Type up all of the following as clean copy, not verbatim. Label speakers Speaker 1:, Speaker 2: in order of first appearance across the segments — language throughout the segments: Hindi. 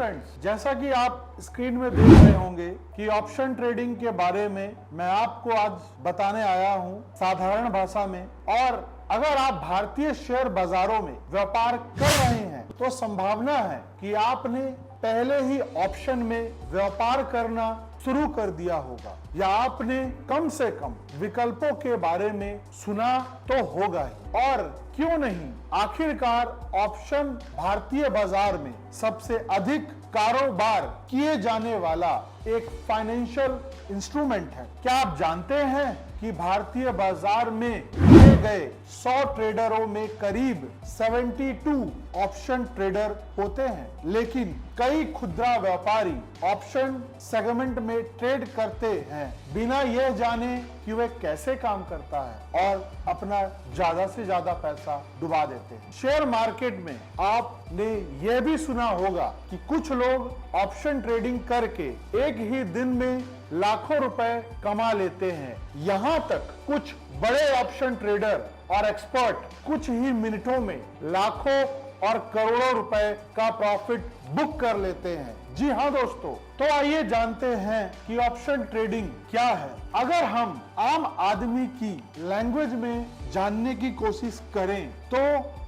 Speaker 1: फ्रेंड्स, जैसा कि आप स्क्रीन में देख रहे होंगे कि ऑप्शन ट्रेडिंग के बारे में मैं आपको आज बताने आया हूं साधारण भाषा में। और अगर आप भारतीय शेयर बाजारों में व्यापार कर रहे हैं तो संभावना है कि आपने पहले ही ऑप्शन में व्यापार करना शुरू कर दिया होगा या आपने कम से कम विकल्पों के बारे में सुना तो होगा ही। और क्यों नहीं, आखिरकार ऑप्शन भारतीय बाजार में सबसे अधिक कारोबार किए जाने वाला एक फाइनेंशियल इंस्ट्रूमेंट है। क्या आप जानते हैं कि भारतीय बाजार में किए गए 100 ट्रेडरों में करीब 72 ऑप्शन ट्रेडर होते हैं, लेकिन कई खुदरा व्यापारी ऑप्शन सेगमेंट में ट्रेड करते हैं बिना यह जाने कि वह कैसे काम करता है और अपना ज्यादा से ज्यादा पैसा डुबा देते हैं। शेयर मार्केट में आपने यह भी सुना होगा कि कुछ लोग ऑप्शन ट्रेडिंग करके एक ही दिन में लाखों रुपए कमा लेते हैं। यहाँ तक कुछ बड़े ऑप्शन ट्रेडर और एक्सपर्ट कुछ ही मिनटों में लाखों और करोड़ों रुपए का प्रॉफिट बुक कर लेते हैं। जी हाँ दोस्तों, तो आइए जानते हैं कि ऑप्शन ट्रेडिंग क्या है। अगर हम आम आदमी की लैंग्वेज में जानने की कोशिश करें तो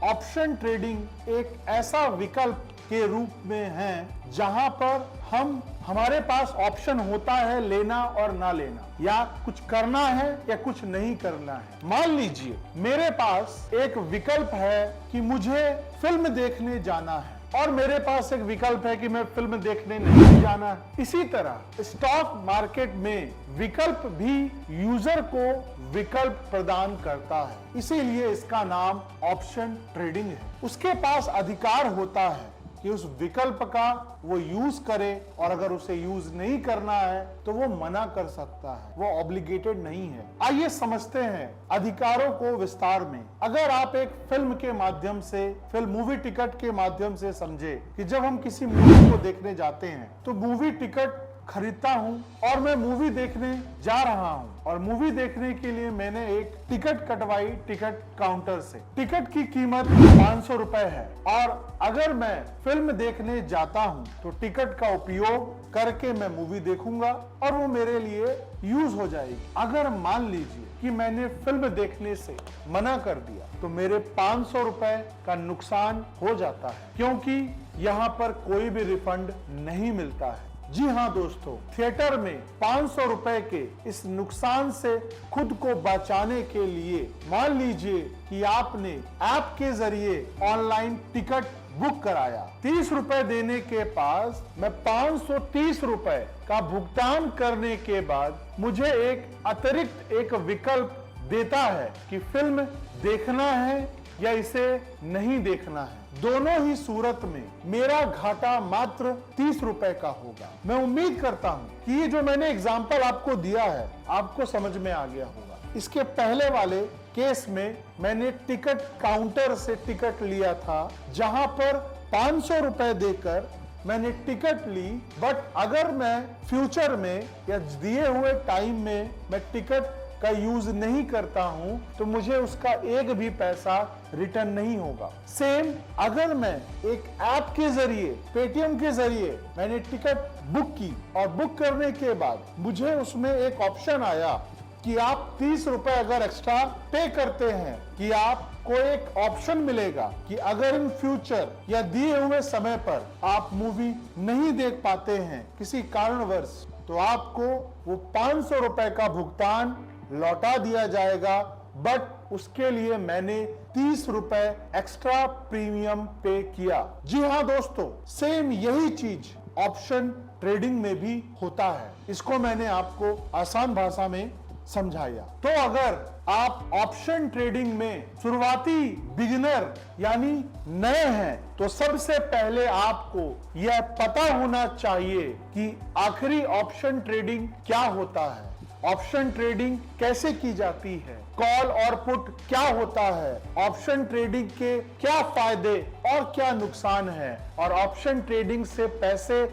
Speaker 1: ऑप्शन ट्रेडिंग एक ऐसा विकल्प के रूप में है जहां पर हमारे पास ऑप्शन होता है लेना और ना लेना, या कुछ करना है या कुछ नहीं करना है। मान लीजिए मेरे पास एक विकल्प है कि मुझे फिल्म देखने जाना है और मेरे पास एक विकल्प है कि मैं फिल्म देखने नहीं जाना है। इसी तरह स्टॉक मार्केट में विकल्प भी यूजर को विकल्प प्रदान करता है, इसीलिए इसका नाम ऑप्शन ट्रेडिंग है। उसके पास अधिकार होता है कि उस विकल्प का वो यूज करे और अगर उसे यूज नहीं करना है तो वो मना कर सकता है, वो ऑब्लिगेटेड नहीं है। आइए समझते हैं अधिकारों को विस्तार में। अगर आप एक फिल्म के माध्यम से, फिल्म मूवी टिकट के माध्यम से समझे कि जब हम किसी मूवी को देखने जाते हैं तो मूवी टिकट खरीदता हूं और मैं मूवी देखने जा रहा हूं और मूवी देखने के लिए मैंने एक टिकट कटवाई टिकट काउंटर से। टिकट की कीमत 500 रुपए है और अगर मैं फिल्म देखने जाता हूं तो टिकट का उपयोग करके मैं मूवी देखूंगा और वो मेरे लिए यूज हो जाएगी। अगर मान लीजिए कि मैंने फिल्म देखने से मना कर दिया तो मेरे 500 रुपए का नुकसान हो जाता है, क्योंकि यहाँ पर कोई भी रिफंड नहीं मिलता है। जी हाँ दोस्तों, थिएटर में 500 रुपए के इस नुकसान से खुद को बचाने के लिए मान लीजिए कि आपने ऐप के जरिए ऑनलाइन टिकट बुक कराया। 30 रुपए देने के पास मैं 530 रुपए का भुगतान करने के बाद मुझे एक अतिरिक्त एक विकल्प देता है कि फिल्म देखना है या इसे नहीं देखना है। दोनों ही सूरत में मेरा घाटा मात्र 30 रुपए का होगा। मैं उम्मीद करता हूं कि ये जो मैंने एग्जाम्पल आपको दिया है आपको समझ में आ गया होगा। इसके पहले वाले केस में मैंने टिकट काउंटर से टिकट लिया था जहां पर 500 रुपए देकर मैंने टिकट ली, बट अगर मैं फ्यूचर में या दिए हुए टाइम में मैं टिकट का यूज नहीं करता हूं तो मुझे उसका एक भी पैसा रिटर्न नहीं होगा। सेम अगर मैं एक ऐप के जरिए, पेटीएम के जरिए मैंने टिकट बुक की और बुक करने के बाद मुझे उसमें एक ऑप्शन आया कि आप 30 रुपए अगर एक्स्ट्रा पे करते हैं कि आपको एक ऑप्शन मिलेगा कि अगर इन फ्यूचर या दिए हुए समय पर आप मूवी नहीं देख पाते हैं किसी कारणवश तो आपको वो 500 रुपए का भुगतान लौटा दिया जाएगा, बट उसके लिए मैंने 30 रुपए एक्स्ट्रा प्रीमियम पे किया। जी हाँ दोस्तों, सेम यही चीज ऑप्शन ट्रेडिंग में भी होता है। इसको मैंने आपको आसान भाषा में समझाया। तो अगर आप ऑप्शन ट्रेडिंग में शुरुआती बिगिनर यानी नए हैं तो सबसे पहले आपको यह पता होना चाहिए कि आखिरी ऑप्शन ट्रेडिंग क्या होता है, ऑप्शन ट्रेडिंग कैसे की जाती है, कॉल और पुट क्या होता है, ऑप्शन ट्रेडिंग के क्या फायदे और क्या नुकसान है और ऑप्शन ट्रेडिंग से पैसे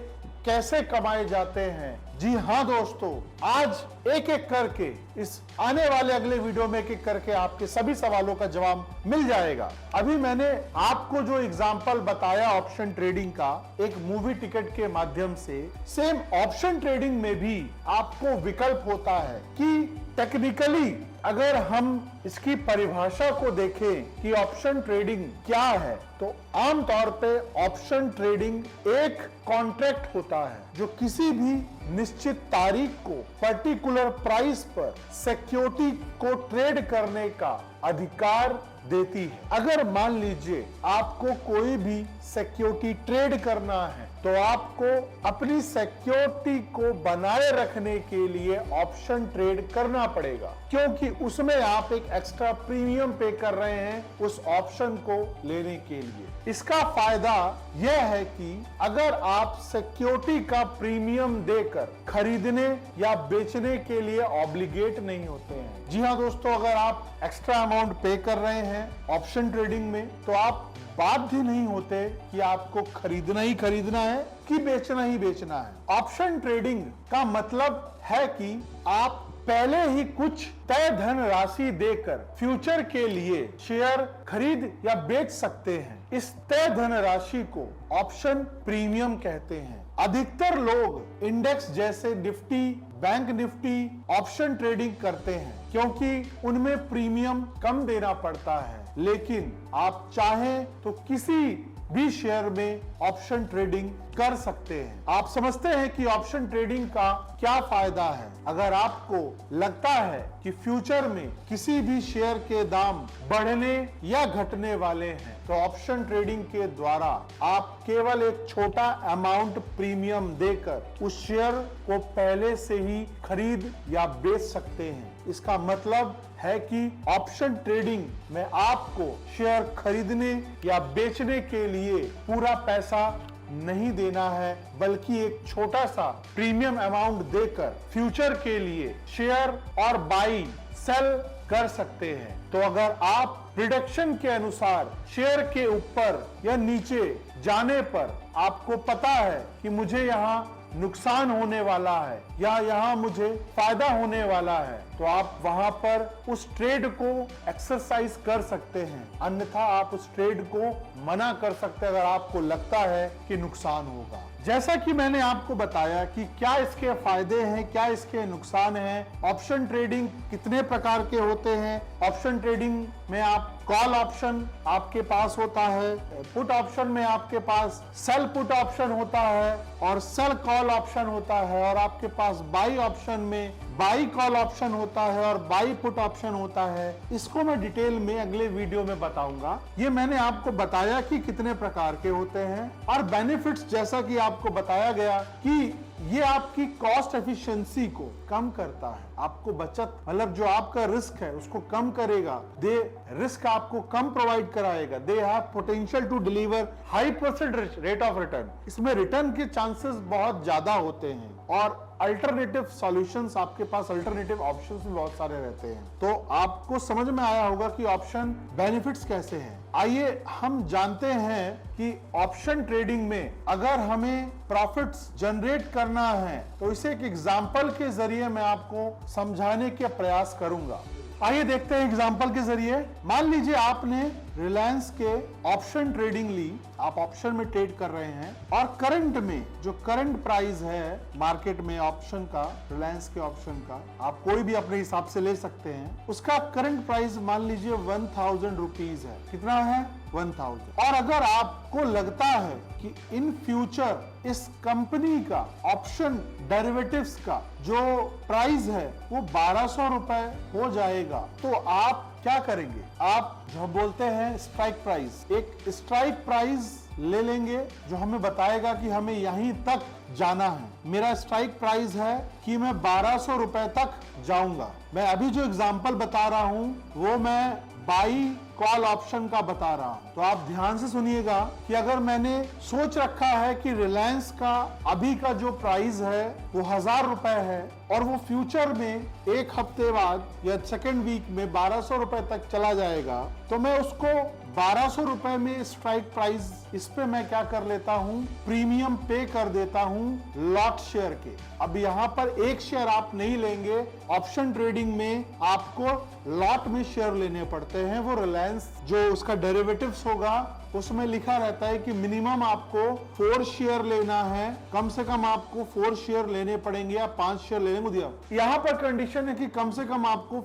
Speaker 1: कैसे कमाए जाते हैं। जी हाँ दोस्तों, आज एक एक करके इस आने वाले अगले वीडियो में एक एक करके आपके सभी सवालों का जवाब मिल जाएगा। अभी मैंने आपको जो एग्जांपल बताया ऑप्शन ट्रेडिंग का एक मूवी टिकट के माध्यम से, सेम ऑप्शन ट्रेडिंग में भी आपको विकल्प होता है कि टेक्निकली अगर हम इसकी परिभाषा को देखें कि ऑप्शन ट्रेडिंग क्या है, तो आमतौर पे ऑप्शन ट्रेडिंग एक कॉन्ट्रैक्ट होता है जो किसी भी निश्चित तारीख को पर्टिकुलर प्राइस पर सिक्योरिटी को ट्रेड करने का अधिकार देती है। अगर मान लीजिए आपको कोई भी सिक्योरिटी ट्रेड करना है तो आपको अपनी सिक्योरिटी को बनाए रखने के लिए ऑप्शन ट्रेड करना पड़ेगा, क्योंकि उसमें आप एक एक्स्ट्रा प्रीमियम पे कर रहे हैं उस ऑप्शन को लेने के लिए। इसका फायदा यह है कि अगर आप सिक्योरिटी का प्रीमियम देकर खरीदने या बेचने के लिए ऑब्लिगेट नहीं होते हैं। जी हाँ दोस्तों, अगर आप एक्स्ट्रा अमाउंट पे कर रहे हैं ऑप्शन ट्रेडिंग में तो आप बाध्य नहीं होते कि आपको खरीदना ही खरीदना है कि बेचना ही बेचना है। ऑप्शन ट्रेडिंग का मतलब है कि आप पहले ही कुछ तय धन राशि देकर फ्यूचर के लिए शेयर खरीद या बेच सकते हैं। इस तय धन राशि को ऑप्शन प्रीमियम कहते हैं। अधिकतर लोग इंडेक्स जैसे Nifty, bank Nifty option trading करते हैं क्योंकि उनमें प्रीमियम कम देना पड़ता है, लेकिन आप चाहें तो किसी भी शेयर में ऑप्शन ट्रेडिंग कर सकते हैं। आप समझते हैं कि ऑप्शन ट्रेडिंग का क्या फायदा है। अगर आपको लगता है कि फ्यूचर में किसी भी शेयर के दाम बढ़ने या घटने वाले हैं तो ऑप्शन ट्रेडिंग के द्वारा आप केवल एक छोटा अमाउंट प्रीमियम देकर उस शेयर को पहले से ही खरीद या बेच सकते हैं। इसका मतलब है कि ऑप्शन ट्रेडिंग में आपको शेयर खरीदने या बेचने के लिए पूरा पैसा नहीं देना है, बल्कि एक छोटा सा प्रीमियम अमाउंट देकर फ्यूचर के लिए शेयर और बाई सेल कर सकते हैं। तो अगर आप प्रिडिक्शन के अनुसार शेयर के ऊपर या नीचे जाने पर आपको पता है कि मुझे यहाँ नुकसान होने वाला है या यहाँ मुझे फायदा होने वाला है, तो आप वहां पर उस ट्रेड को एक्सरसाइज कर सकते हैं। अन्यथा आप उस ट्रेड को मना कर सकते हैं अगर आपको लगता है कि नुकसान होगा। जैसा कि मैंने आपको बताया कि क्या इसके फायदे हैं, क्या इसके नुकसान हैं, ऑप्शन ट्रेडिंग कितने प्रकार के होते हैं। ऑप्शन ट्रेडिंग में आप कॉल ऑप्शन आपके पास होता है, पुट ऑप्शन में आपके पास सेल पुट ऑप्शन होता है और सेल कॉल ऑप्शन होता है, और आपके पास बाई ऑप्शन में बाई कॉल ऑप्शन होता है और बाई पुट ऑप्शन होता है। इसको मैं डिटेल में अगले वीडियो में बताऊंगा। ये मैंने आपको बताया कि कितने प्रकार के होते हैं और बेनिफिट्स, जैसा कि आपको बताया गया कि ये आपकी कॉस्ट एफिशिएंसी को कम करता है, आपको बचत मतलब जो आपका रिस्क है उसको कम करेगा। दे रिस्क आपको कम प्रोवाइड कराएगा। They have potential to deliver high percent rate of return. इसमें रिटर्न के चांसेस बहुत ज्यादा होते हैं और अल्टरनेटिव सॉल्यूशंस, आपके पास अल्टरनेटिव ऑप्शंस भी बहुत सारे रहते हैं। तो आपको समझ में आया होगा कि ऑप्शन बेनिफिट्स कैसे हैं। आइए हम जानते हैं कि ऑप्शन ट्रेडिंग में अगर हमें प्रॉफिट्स जनरेट करना है तो इसे एक एग्जांपल के जरिए मैं आपको समझाने के प्रयास करूंगा। आइए देखते हैं एग्जांपल के जरिए। मान लीजिए आपने रिलायंस के ऑप्शन ट्रेडिंग ली, आप ऑप्शन में ट्रेड कर रहे हैं और करंट में जो करंट प्राइस है मार्केट में ऑप्शन का, रिलायंस के ऑप्शन का, आप कोई भी अपने हिसाब से ले सकते हैं, उसका करंट प्राइस मान लीजिए 1000 रुपीज है। कितना है? 1000। और अगर आपको लगता है कि इन फ्यूचर इस कंपनी का ऑप्शन डेरिवेटिव्स का जो प्राइस है वो 1200 रुपए हो जाएगा, तो आप क्या करेंगे? आप जो बोलते हैं स्ट्राइक प्राइस, एक स्ट्राइक प्राइस ले लेंगे जो हमें बताएगा कि हमें यहीं तक जाना है। मेरा स्ट्राइक प्राइस है कि मैं 1200 रुपए तक जाऊंगा। मैं अभी जो एग्जांपल बता रहा हूं वो मैं बाई कॉल ऑप्शन का बता रहा हूं। तो आप ध्यान से सुनिएगा कि अगर मैंने सोच रखा है कि रिलायंस का अभी का जो प्राइस है वो 1000 रुपए है और वो फ्यूचर में एक हफ्ते बाद या सेकेंड वीक में 1200 रुपए तक चला जाएगा, तो मैं उसको 1200 रुपए में स्ट्राइक प्राइस इस पे मैं क्या कर लेता हूं, प्रीमियम पे कर देता हूं लॉट शेयर के। अब यहां पर एक शेयर आप नहीं लेंगे, ऑप्शन ट्रेडिंग में आपको लॉट में शेयर लेने पड़ते हैं। वो रिलायंस जो उसका डेरिवेटिव्स होगा उसमें लिखा रहता है कि मिनिमम आपको 4 शेयर लेना है, कम से कम आपको 4 शेयर लेने पड़ेंगे या 5 शेयर लेने मुझे। यहां पर कंडीशन है कि कम से कम आपको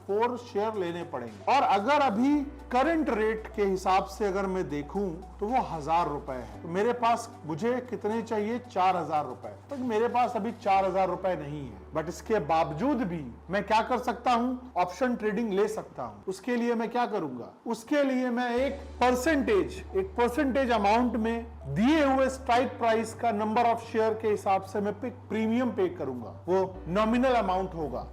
Speaker 1: 4 शेयर लेने पड़ेंगे। और अगर अभी करंट रेट के हिसाब से अगर मैं देखूं तो वो 1000 रुपए है। तो मेरे पास मुझे कितने चाहिए, 4000 रुपए। तो मेरे पास अभी 4000 रुपए नहीं है, बट इसके बावजूद भी मैं क्या कर सकता हूं, ऑप्शन ट्रेडिंग ले सकता हूं। उसके लिए मैं क्या करूंगा, उसके लिए मैं एक परसेंटेज अमाउंट में दिए हुए स्ट्राइक प्राइस का नंबर ऑफ शेयर के हिसाब से मैं प्रीमियम पे करूंगा। वो नॉमिनल अमाउंट होगा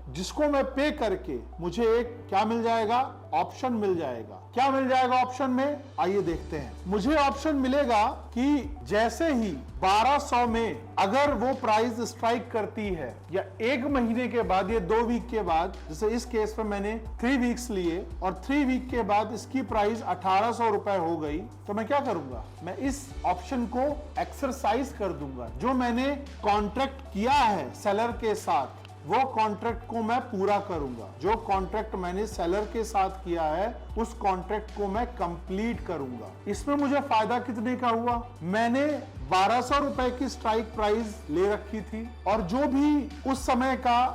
Speaker 1: जिसको मैं पे करके मुझे एक क्या मिल जाएगा, ऑप्शन मिल जाएगा। क्या मिल जाएगा ऑप्शन में, आइए देखते हैं। मुझे ऑप्शन मिलेगा कि जैसे ही 1200 में अगर वो प्राइस स्ट्राइक करती है या 1 महीने के बाद या 2 वीक के बाद, जैसे इस केस में मैंने 3 वीक्स लिए और 3 वीक के बाद इसकी प्राइस 1800 रुपए हो गई, तो मैं क्या करूंगा, मैं इस ऑप्शन को एक्सरसाइज कर दूंगा। जो मैंने कॉन्ट्रैक्ट किया है सेलर के साथ वो कॉन्ट्रैक्ट को मैं पूरा करूंगा। जो कॉन्ट्रैक्ट मैंने सेलर के साथ किया है उस कॉन्ट्रैक्ट को मैं कंप्लीट करूंगा। इसमें मुझे फायदा कितने का हुआ, मैंने 1200 रुपए की स्ट्राइक प्राइस ले रखी थी और जो भी उस समय का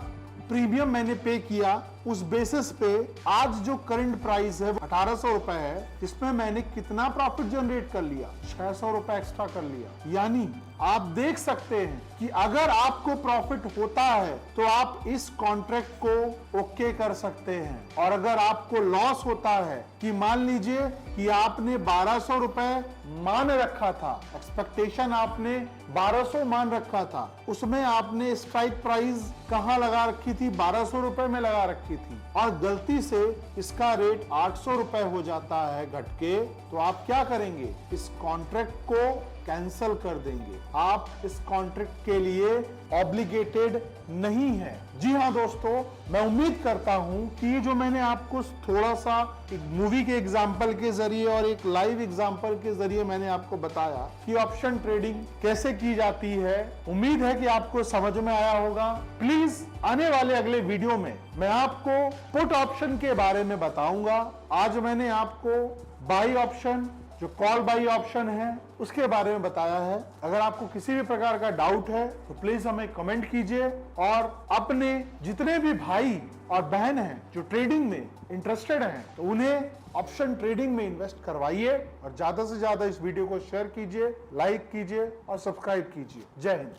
Speaker 1: प्रीमियम मैंने पे किया उस बेसिस पे आज जो करंट प्राइस है 1800 रुपए है, इसमें मैंने कितना प्रॉफिट जनरेट कर लिया, 600 रुपए एक्स्ट्रा कर लिया। यानी आप देख सकते हैं कि अगर आपको प्रॉफिट होता है तो आप इस कॉन्ट्रैक्ट को ओके कर सकते हैं, और अगर आपको लॉस होता है कि मान लीजिए कि आपने 1200 रुपए मान रखा था, एक्सपेक्टेशन आपने 1200 मान रखा था, उसमें आपने स्ट्राइक प्राइस कहां लगा रखी थी, 1200 रुपए में लगा रखी थी और गलती से इसका रेट 800 रुपए हो जाता है घट के, तो आप क्या करेंगे, इस कॉन्ट्रैक्ट को कैंसल कर देंगे। आप इस कॉन्ट्रैक्ट के लिए ऑब्लिगेटेड नहीं है। जी हाँ दोस्तों, मैं उम्मीद करता हूं कि ये जो मैंने आपको थोड़ा सा एक मूवी के एग्जाम्पल के जरिए और एक लाइव एग्जाम्पल के जरिए मैंने आपको बताया कि ऑप्शन ट्रेडिंग कैसे की जाती है, उम्मीद है कि आपको समझ में आया होगा। प्लीज आने वाले अगले वीडियो में मैं आपको पुट ऑप्शन के बारे में बताऊंगा। आज मैंने आपको बाई ऑप्शन, जो कॉल बाई ऑप्शन है, उसके बारे में बताया है। अगर आपको किसी भी प्रकार का डाउट है तो प्लीज हमें कमेंट कीजिए और अपने जितने भी भाई और बहन हैं जो ट्रेडिंग में इंटरेस्टेड हैं तो उन्हें ऑप्शन ट्रेडिंग में इन्वेस्ट करवाइए और ज्यादा से ज्यादा इस वीडियो को शेयर कीजिए, लाइक कीजिए और सब्सक्राइब कीजिए। जय हिंद।